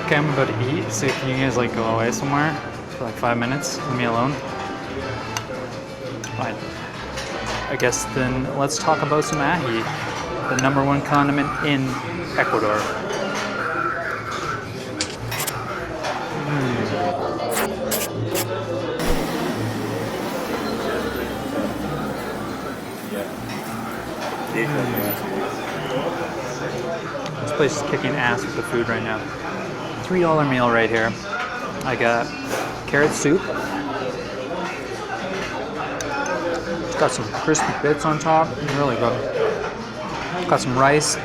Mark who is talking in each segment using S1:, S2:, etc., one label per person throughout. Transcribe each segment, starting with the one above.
S1: Okay, I'm about to eat, so can you guys like go away somewhere for like 5 minutes? Leave me alone. Fine. I guess then let's talk about some ají, the #1 condiment in Ecuador. This place is kicking ass with the food right now. $3 meal right here. I got carrot soup. It's got some crispy bits on top, really good. Got some rice,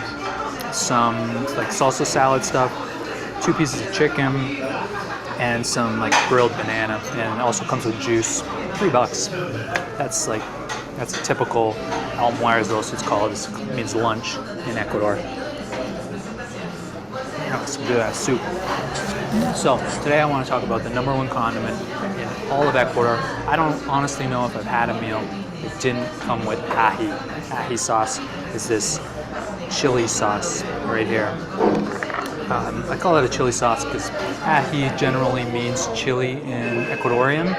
S1: some like salsa salad stuff, 2 pieces of chicken, and some like grilled banana, and it also comes with juice. $3. That's a typical almuerzo, it's called. It means lunch in Ecuador. Some good ass soup. So today I want to talk about the #1 condiment in all of Ecuador. I don't honestly know if I've had a meal that didn't come with ají. Ají sauce is this chili sauce right here. I call it a chili sauce because ají generally means chili in Ecuadorian,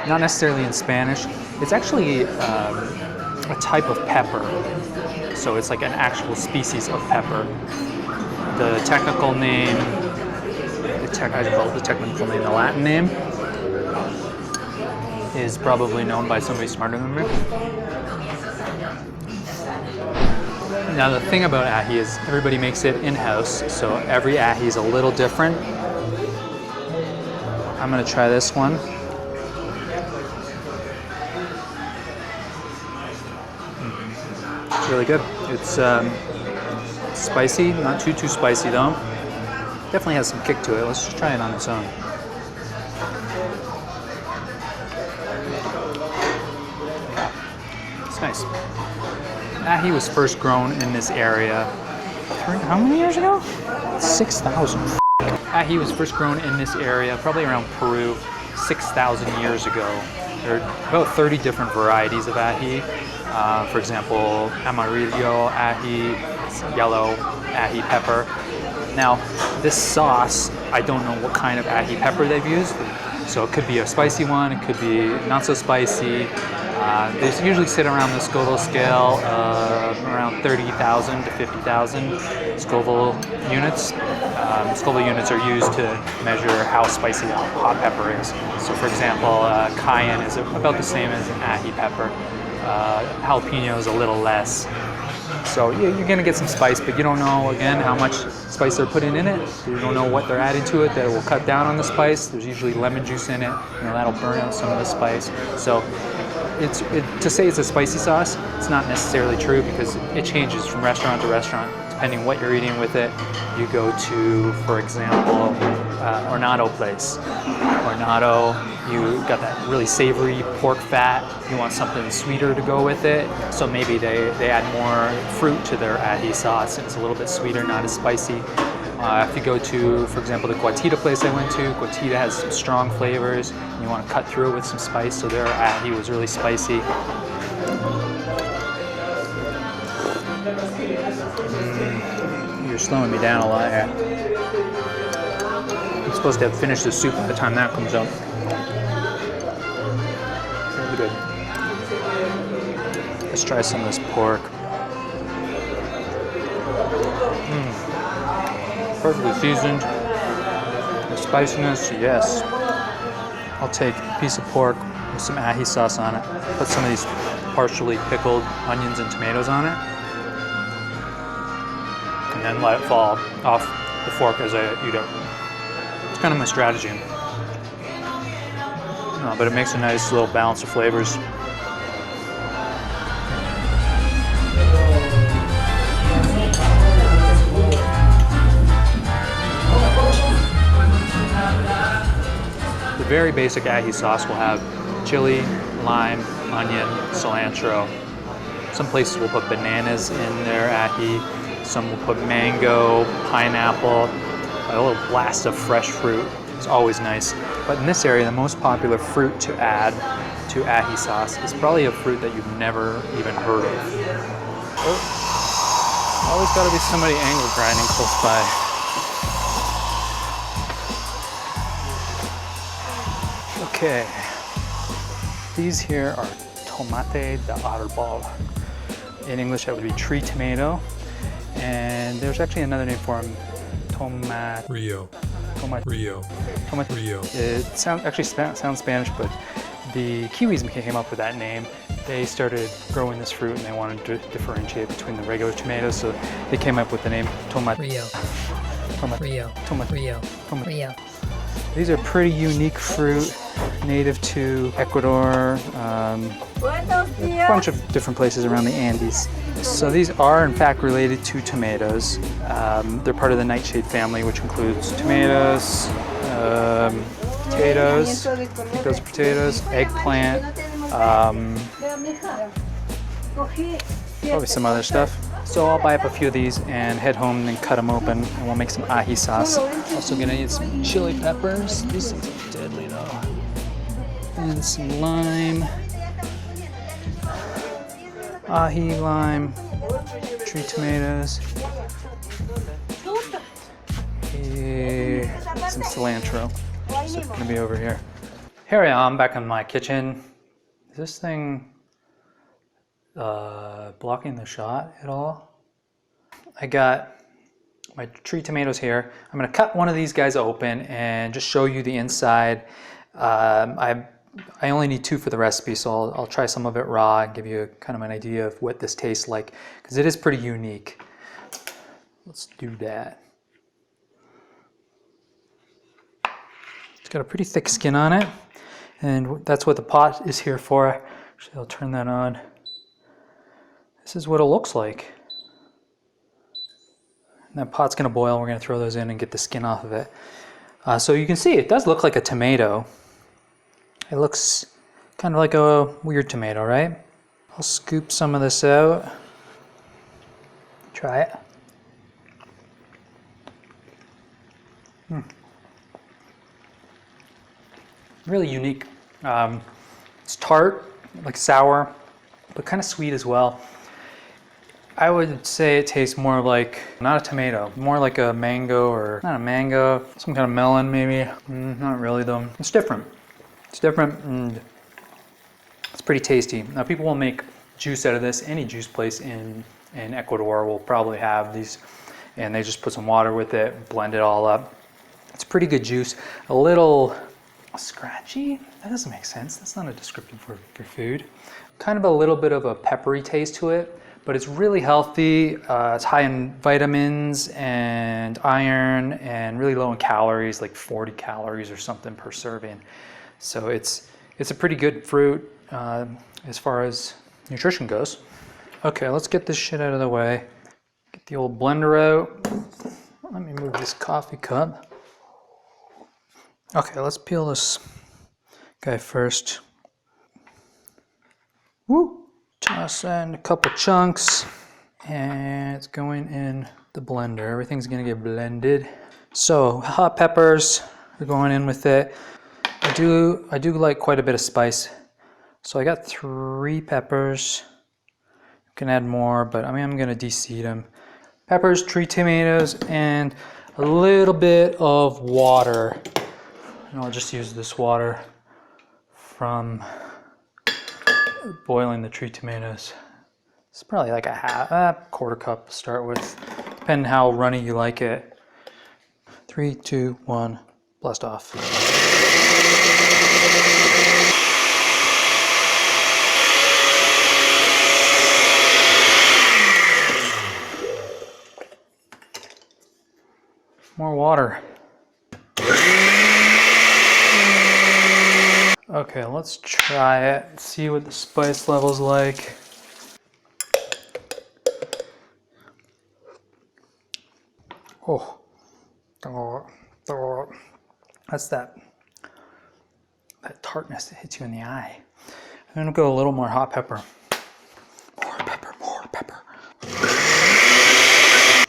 S1: not necessarily in Spanish. It's actually a type of pepper, so it's like an actual species of pepper. The technical name, the Latin name is probably known by somebody smarter than me. Now the thing about ají is everybody makes it in-house, so every ají is a little different. I'm gonna try this one. It's really good. It's spicy, not too spicy though. Definitely has some kick to it. Let's just try it on its own. Yeah, it's nice. Ají was first grown in this area, how many years ago? 6,000. Ají was first grown in this area, probably around Peru, 6,000 years ago. There are about 30 different varieties of ají. For example, amarillo ají, yellow ají pepper. Now, this sauce, I don't know what kind of ají pepper they've used. So it could be a spicy one, it could be not so spicy. They usually sit around the Scoville scale, around 30,000 to 50,000 Scoville units. Scoville units are used to measure how spicy a hot pepper is. So for example, cayenne is about the same as an ají pepper. Jalapeno is a little less. So you're gonna get some spice, but you don't know, again, how much spice they're putting in it. You don't know what they're adding to it that will cut down on the spice. There's usually lemon juice in it, that'll burn out some of the spice. So to say it's a spicy sauce, it's not necessarily true because it changes from restaurant to restaurant, depending what you're eating with it. You go to, for example, hornado place. Hornado, you got that really savory pork fat. You want something sweeter to go with it, so maybe they add more fruit to their ají sauce. It's a little bit sweeter, not as spicy. If you go to, for example, the Guatita place I went to, Guatita has some strong flavors. And you want to cut through it with some spice, so their ají was really spicy. You're slowing me down a lot here. I'm supposed to have finished the soup by the time that comes up. Really good. Let's try some of this pork. Perfectly seasoned. The spiciness, yes. I'll take a piece of pork with some ají sauce on it. Put some of these partially pickled onions and tomatoes on it. And then let it fall off the fork as I eat it. It's kind of my strategy. But it makes a nice little balance of flavors. The very basic ají sauce will have chili, lime, onion, cilantro. Some places will put bananas in their ají. Some will put mango, pineapple, a little blast of fresh fruit. It's always nice. But in this area, the most popular fruit to add to ají sauce is probably a fruit that you've never even heard of. Oh, always gotta be somebody angle grinding close by. Okay, these here are tomate de árbol. In English, that would be tree tomato. And there's actually another name for them,
S2: Rio.
S1: tomarillo.
S2: Rio.
S1: It sounds Spanish, but the Kiwis came up with that name. They started growing this fruit and they wanted to differentiate between the regular tomatoes, so they came up with the name tomarillo.
S3: Rio.
S1: These are pretty unique fruit, native to Ecuador, a bunch of different places around the Andes. So these are in fact related to tomatoes. They're part of the nightshade family, which includes tomatoes, potatoes, I think those are potatoes, eggplant, probably some other stuff. So I'll buy up a few of these and head home and cut them open, and we'll make some ají sauce. Also gonna need some chili peppers. These things are deadly though. And some lime. Ají, lime, tree tomatoes. And some cilantro. So it's gonna be over here. Here I am back in my kitchen. Is this thing blocking the shot at all? I got my tree tomatoes here. I'm gonna cut one of these guys open and just show you the inside. I only need 2 for the recipe, so I'll try some of it raw and give you kind of an idea of what this tastes like, because it is pretty unique. Let's do that. It's got a pretty thick skin on it, and that's what the pot is here for. Actually, I'll turn that on. This is what it looks like. And that pot's gonna boil. We're gonna throw those in and get the skin off of it. So you can see it does look like a tomato. It looks kind of like a weird tomato, right? I'll scoop some of this out. Try it. Really unique. It's tart, like sour, but kind of sweet as well. I would say it tastes more like, not a tomato, more like a mango, or not a mango, some kind of melon maybe. Not really though. It's different. It's different and it's pretty tasty. Now people will make juice out of this. Any juice place in Ecuador will probably have these, and they just put some water with it, blend it all up. It's pretty good juice. A little scratchy? That doesn't make sense. That's not a description for food. Kind of a little bit of a peppery taste to it, but it's really healthy. It's high in vitamins and iron and really low in calories, like 40 calories or something per serving. So it's a pretty good fruit as far as nutrition goes. Okay, let's get this shit out of the way. Get the old blender out. Let me move this coffee cup. Okay, let's peel this guy first. Woo! Toss in a couple chunks, and it's going in the blender. Everything's gonna get blended. So hot peppers are going in with it. I do like quite a bit of spice. So I got 3 peppers. You can add more, but I mean, I'm gonna de-seed them. Peppers, tree tomatoes, and a little bit of water. And I'll just use this water from boiling the tree tomatoes. It's probably like a quarter cup to start with, depending how runny you like it. 3, 2, 1, blast off. More water. Okay, let's try it, see what the spice level's like. Oh, that's that tartness that hits you in the eye. I'm gonna go a little more hot pepper. More pepper.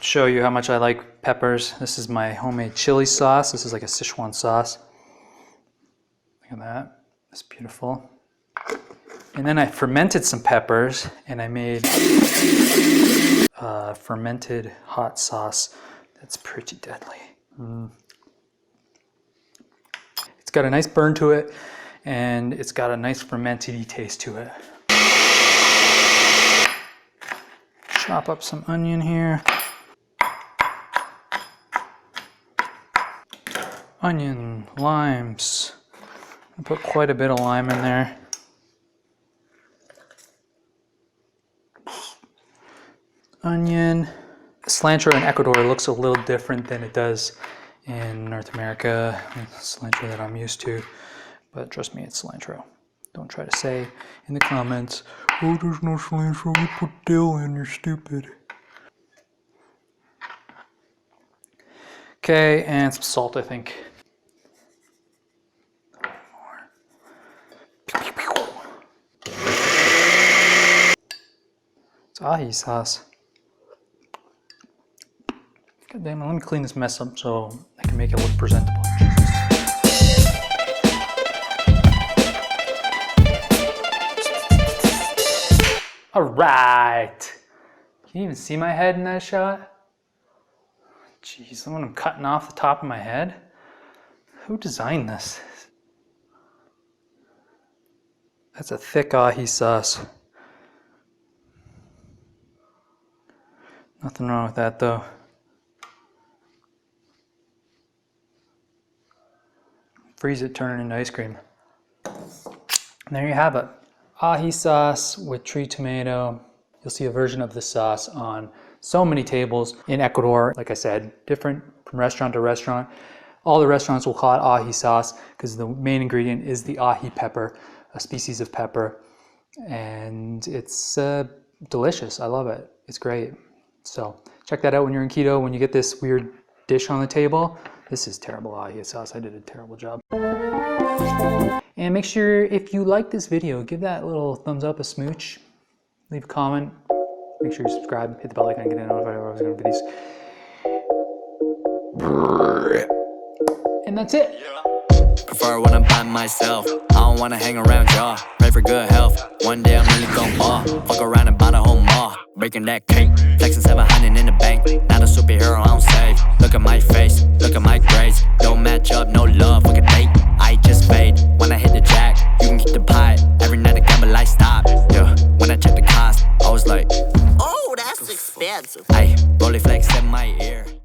S1: Show you how much I like peppers. This is my homemade chili sauce. This is like a Sichuan sauce. Look at that. That's beautiful. And then I fermented some peppers and I made fermented hot sauce. That's pretty deadly. It's got a nice burn to it, and it's got a nice fermented taste to it. Chop up some onion here. Onion, limes. I put quite a bit of lime in there. Onion. Cilantro in Ecuador looks a little different than it does in North America. Cilantro that I'm used to, but trust me, it's cilantro. Don't try to say in the comments, oh, there's no cilantro, you put dill in, you're stupid. Okay, and some salt, I think. It's ahi sauce. God damn it, let me clean this mess up so I can make it look presentable. Jesus. All right. Can you even see my head in that shot? Jeez, when I'm cutting off the top of my head. Who designed this? That's a thick ahi sauce. Nothing wrong with that though. Freeze it, turn it into ice cream. And there you have it. Ahi sauce with tree tomato. You'll see a version of this sauce on so many tables in Ecuador. Like I said, different from restaurant to restaurant. All the restaurants will call it ahi sauce because the main ingredient is the ahi pepper, a species of pepper. And it's delicious. I love it. It's great. So check that out when you're in Quito. When you get this weird dish on the table, this is terrible ahi sauce. I did a terrible job. And make sure if you like this video, give that little thumbs up, a smooch. Leave a comment. Make sure you subscribe. Hit the bell icon and get notified when I was going to videos. And that's it.
S3: Prefer when I'm by myself. I don't wanna hang around y'all. Pray for good health. One day I'm really gon' ball. Fuck around and buy the whole mall. Breaking that cake. Flexing 700 in the bank. Not a superhero, I don't save. Look at my face. Look at my grades. Don't match up, no love.